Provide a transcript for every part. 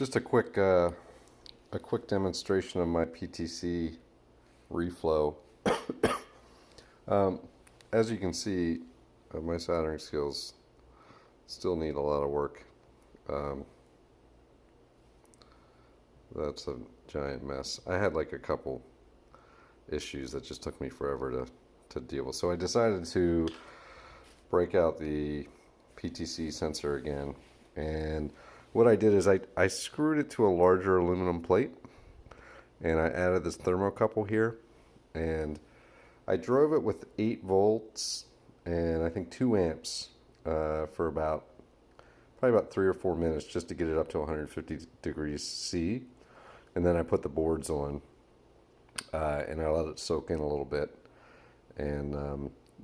Just a quick demonstration of my PTC reflow. As you can see, my soldering skills still need a lot of work. That's a giant mess. I had like a couple issues that just took me forever to deal with. So I decided to break out the PTC sensor again, and what I did is I screwed it to a larger aluminum plate, and I added this thermocouple here, and I drove it with 8 volts and I think 2 amps for probably about 3 or 4 minutes just to get it up to 150 degrees C, and then I put the boards on and I let it soak in a little bit, and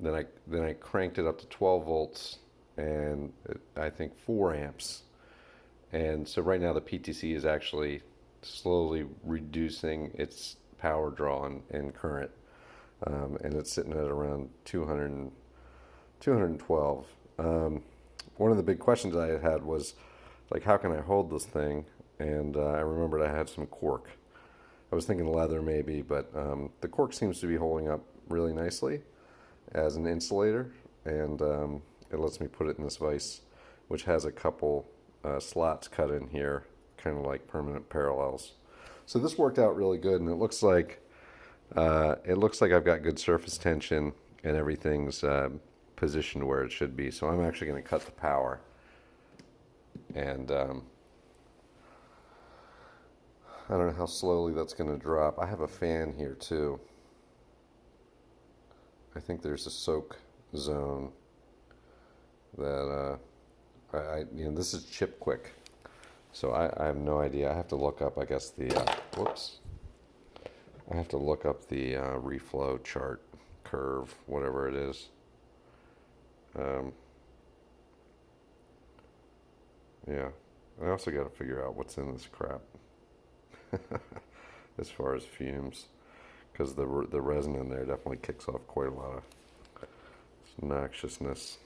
then I cranked it up to 12 volts and I think 4 amps. And so right now the PTC is actually slowly reducing its power draw and current, and it's sitting at around 212. One of the big questions I had was, like, how can I hold this thing? And I remembered I had some cork. I was thinking leather maybe, but the cork seems to be holding up really nicely as an insulator, and it lets me put it in this vise, which has a couple slots cut in here, kind of like permanent parallels. So this worked out really good, and it looks like I've got good surface tension and everything's positioned where it should be. So I'm actually going to cut the power, and I don't know how slowly that's going to drop. I have a fan here too. I think there's a soak zone that this is chip quick, so I have no idea. I have to look up, I guess, the I have to look up the reflow chart curve, whatever it is. Yeah, I also got to figure out what's in this crap as far as fumes, because the resin in there definitely kicks off quite a lot of noxiousness.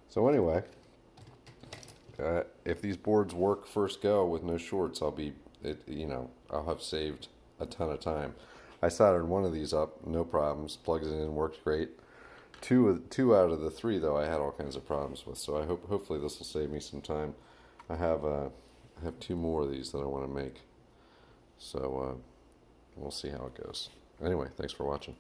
So anyway, if these boards work first go with no shorts, I'll have saved a ton of time. I soldered one of these up, no problems, plugs it in, worked great. Two out of the 3 though I had all kinds of problems with, so hopefully this will save me some time. I have 2 more of these that I want to make, so we'll see how it goes. Anyway, thanks for watching.